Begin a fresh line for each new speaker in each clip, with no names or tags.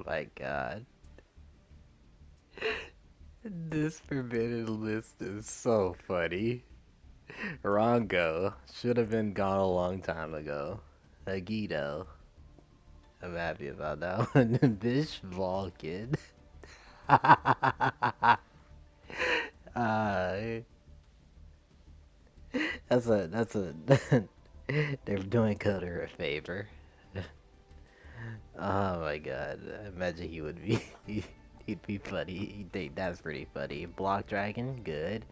my god. This forbidden list is so funny. Rongo should have been gone a long time ago. Agito. I'm happy about that one. Bish Vulcan. uh, that's a they're doing Coder a favor. Oh my god. Imagine he would be he'd be funny. He'd think that's pretty funny. Block Dragon, good.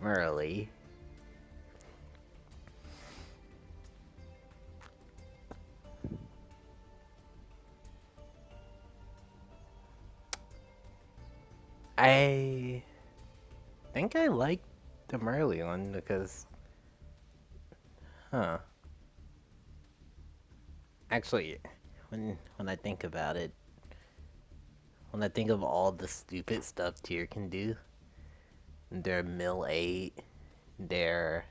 Merrli. I think I like the Merrli one because huh. Actually, when I think about it, when I think of all the stupid stuff Tyr can do, their mill 8, their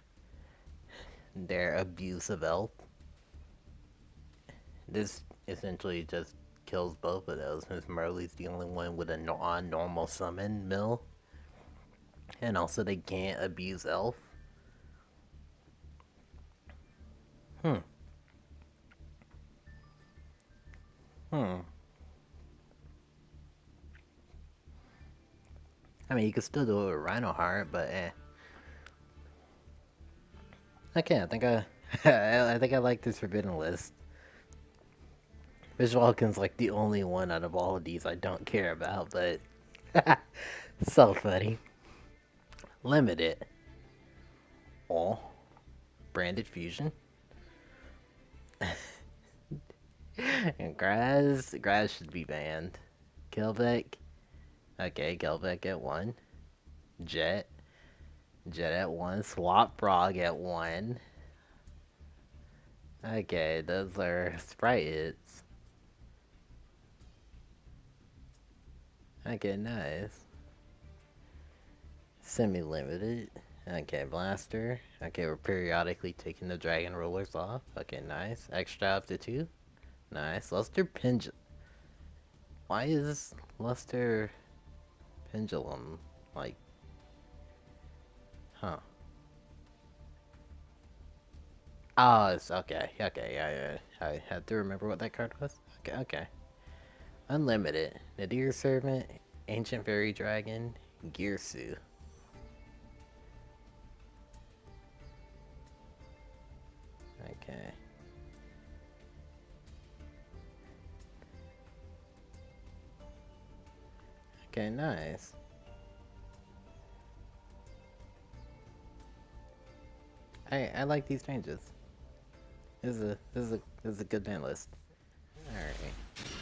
their abuse of elf, this essentially just kills both of those since Merrli's the only one with a non-normal summon mill, and also they can't abuse elf. Hmm. Hmm. I mean, you could still do it with Rhino Heart, but eh. Okay, I think I think I like this forbidden list. Fish Vulcan's like the only one out of all of these I don't care about, but so funny. Limited. Oh, branded fusion. And grass should be banned. Kelvec. Okay, Kelvec at 1. Jet. Jet at 1. Swap Frog at 1. Okay, those are sprite hits. Okay, nice. Semi-limited. Okay, Blaster. Okay, we're periodically taking the Dragon Rollers off. Okay, nice. Extra up to 2. Nice. Luster Pendulum. Why is Luster Pendulum like, huh? Oh, it's okay. Okay, yeah. I had to remember what that card was. Okay, okay. Unlimited. Nadir Servant, Ancient Fairy Dragon, Gearsu. Okay. Okay, nice. I like these changes. This is a good ban list. Alright.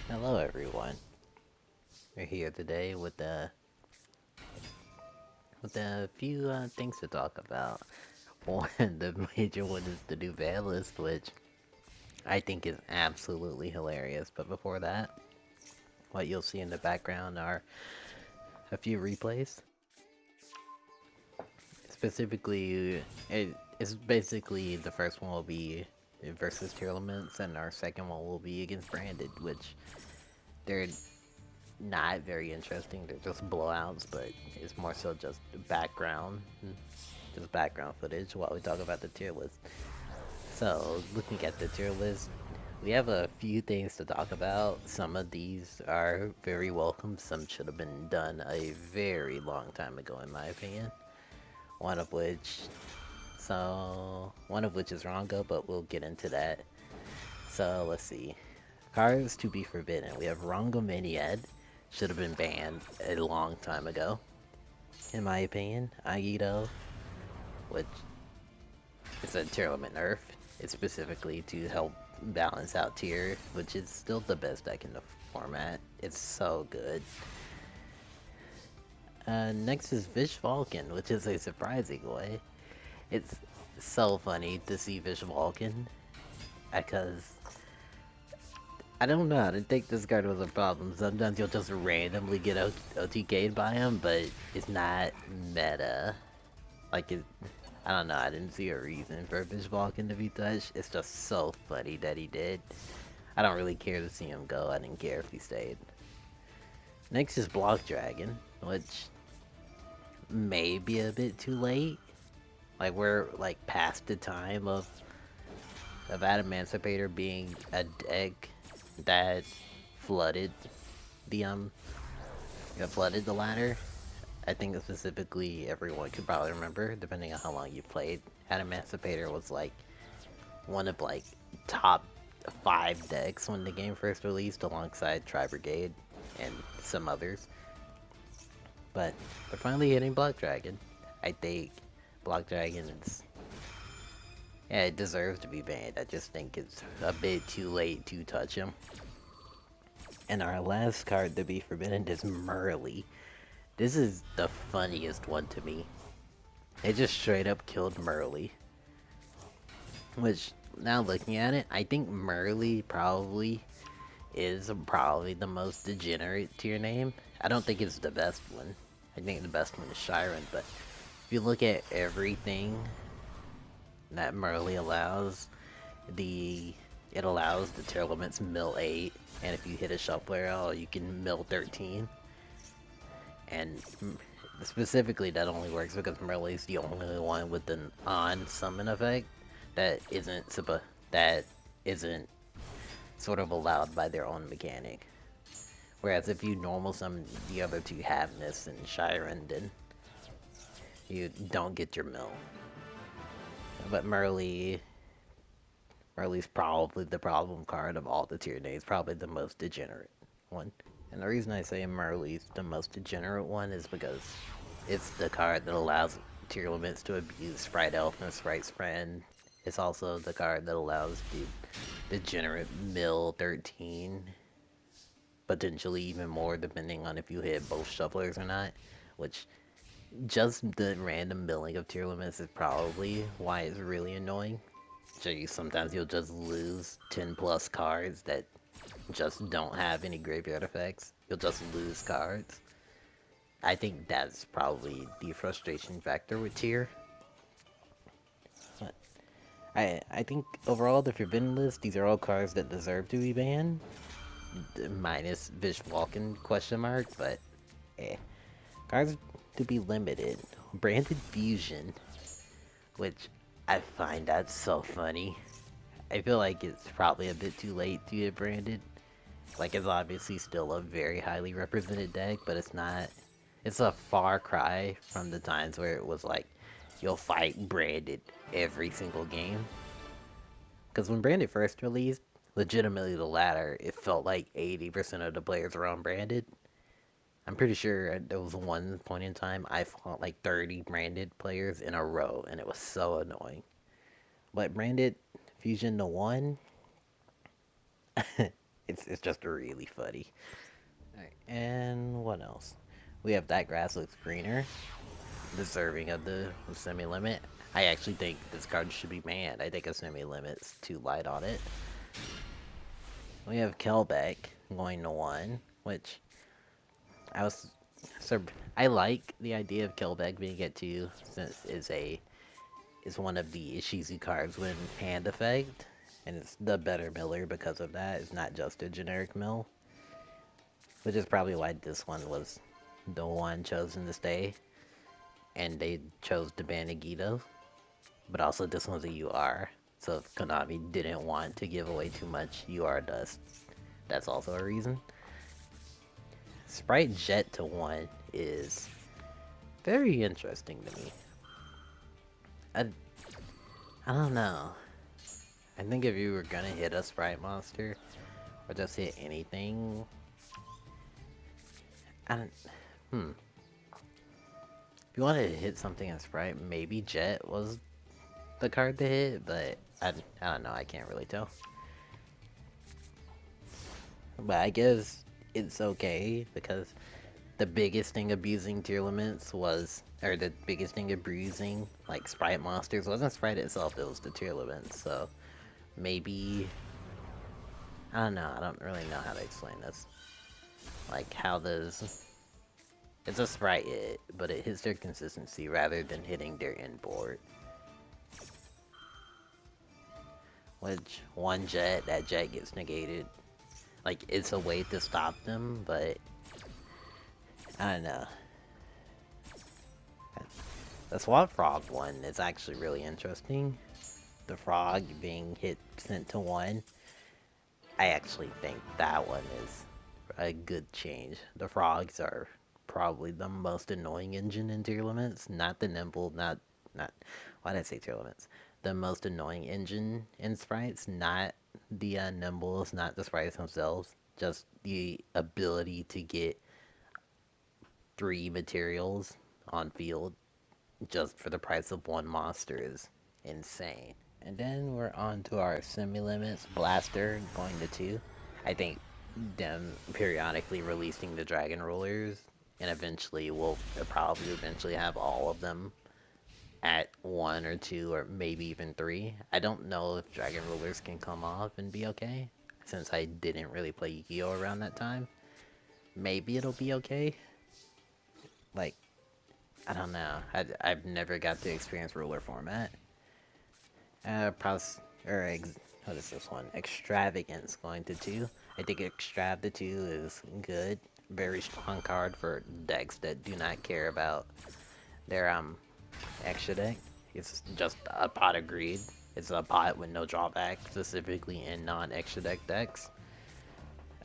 Hello everyone. We're here today with a few things to talk about. One, the major one is the new ban list, which I think is absolutely hilarious. But before that, what you'll see in the background are a few replays. Specifically, it's basically the first one will be versus tier elements, and our second one will be against branded, which they're not very interesting. They're just blowouts, but it's more so just background footage while we talk about the tier list. So, looking at the tier list, we have a few things to talk about. Some of these are very welcome. Some should have been done a very long time ago, in my opinion. One of which, one of which is Rongo, but we'll get into that. So let's see. Cards to be forbidden. We have Rongo Miniad. Should have been banned a long time ago, in my opinion. Agito, which is a tier limit nerf. It's specifically to help balance out tier, which is still the best deck in the format. It's so good. Next is Fish Vulcan, which is a surprising way. It's so funny to see Fish Vulcan, because I don't know, I didn't think this card was a problem. Sometimes you'll just randomly get OTK'd by him, but it's not meta. Like, I don't know, I didn't see a reason for Fish Vulcan to be touched. It's just so funny that he did. I don't really care to see him go, I didn't care if he stayed. Next is Block Dragon, which may be a bit too late. Like we're like past the time of Emancipator being a deck that flooded the flooded the ladder. I think specifically everyone could probably remember, depending on how long you played. Emancipator was like one of like top 5 decks when the game first released, alongside Tri Brigade and some others. But we're finally hitting Block Dragon. I think Block Dragon is, yeah, it deserves to be banned. I just think it's a bit too late to touch him. And our last card to be forbidden is Merrli. This is the funniest one to me. They just straight up killed Merrli. Which, now looking at it, I think Merrli probably is probably the most degenerate tier name. I don't think it's the best one. I think the best one is Shiren, but if you look at everything that Merrli allows, it allows the tier limits mill 8, and if you hit a shuffle arrow, you can mill 13. And specifically, that only works because Merrli is the only one with an on summon effect that isn't sort of allowed by their own mechanic. Whereas if you normal summon the other two Havness and Shiren, then you don't get your mill. But Merrli's probably the problem card of all the tier names, probably the most degenerate one. And the reason I say Merrli's the most degenerate one is because it's the card that allows tier limits to abuse Sprite Elf and Sprite's Friend. It's also the card that allows the degenerate mill 13, potentially even more depending on if you hit both shufflers or not, which just the random milling of tier limits is probably why it's really annoying. So sometimes you'll just lose 10 plus cards that just don't have any graveyard effects. You'll just lose cards. I think that's probably the frustration factor with tier. But I think overall the Forbidden List, these are all cards that deserve to be banned. Minus Vish Vulcan question mark, but eh. Cards to be limited. Branded Fusion, which I find that so funny. I feel like it's probably a bit too late to get branded. Like, it's obviously still a very highly represented deck, but it's not. It's a far cry from the times where it was like, you'll fight branded every single game. Because when branded first released, legitimately the latter, it felt like 80% of the players were on branded. I'm pretty sure there was one point in time I fought like 30 branded players in a row, and it was so annoying. But branded Fusion to 1, it's just really funny. Alright, and what else? We have That Grass Looks Greener, deserving of the semi-limit. I actually think this card should be banned. I think a semi-limit's too light on it. We have Kelbeck going to 1, which I was I like the idea of Kelbeck being at 2, since is one of the Ishizu cards with hand effect, and it's the better miller because of that. It's not just a generic mill, which is probably why this one was the one chosen to stay, and they chose to ban Agito. But also this one's a UR, so if Konami didn't want to give away too much UR dust, that's also a reason. Sprite Jet to 1 is very interesting to me. I don't know. I think if you were gonna hit a Sprite monster, or just hit anything, I don't, if you wanted to hit something in Sprite, maybe Jet was the card to hit, but I don't know, I can't really tell. But I guess it's okay, because the biggest thing abusing tier limits was, or the biggest thing abusing, like, Sprite monsters wasn't Sprite itself, it was the tier limits, so maybe, I don't know, I don't really know how to explain this. Like, how does, it's a Sprite hit, but it hits their consistency rather than hitting their inboard. Which, one jet, that jet gets negated. Like, it's a way to stop them, but I don't know. The Swamp Frog one is actually really interesting. The frog being hit sent to one. I actually think that one is a good change. The frogs are probably the most annoying engine in tier limits. Not the nimble, not why did I say tier limits? The most annoying engine in sprites, not the nimbles, not the sprites themselves. Just the ability to get three materials on field just for the price of one monster is insane. And then we're on to our semi-limits. Blaster going to 2. I think them periodically releasing the Dragon Rulers, and eventually we'll probably eventually have all of them at 1 or 2 or maybe even 3. I don't know if Dragon Rulers can come off and be okay, since I didn't really play Yu-Gi-Oh! Around that time. Maybe it'll be okay. Like, I don't know. I've never got to experience ruler format. Pros or what is this one? Extravagance going to 2. I think Extrav to 2 is good. Very strong card for decks that do not care about their extra deck. It's just a pot of greed. It's a pot with no drawback, specifically in non-extra deck decks.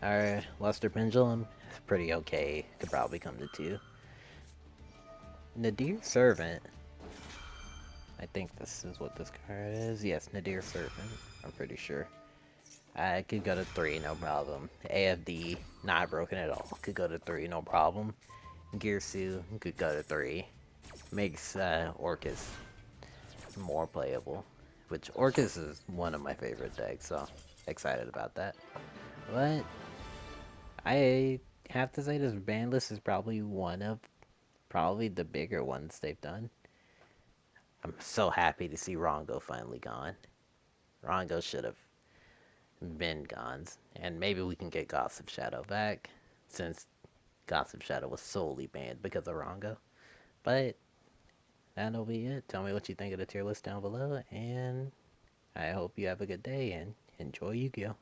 Our Luster Pendulum is pretty okay. Could probably come to 2. Nadir Servant. I think this is what this card is. Yes, Nadir Servant. I'm pretty sure. I could go to 3, no problem. AFD, not broken at all. Could go to 3, no problem. Gearsu could go to 3. Makes Orcus more playable. Which Orcus is one of my favorite decks, so excited about that. But I have to say this Banlist is probably one of probably the bigger ones they've done. I'm so happy to see Rongo finally gone. Rongo should have been gone. And maybe we can get Gossip Shadow back, since Gossip Shadow was solely banned because of Rongo. But that'll be it. Tell me what you think of the tier list down below, and I hope you have a good day and enjoy Yu-Gi-Oh!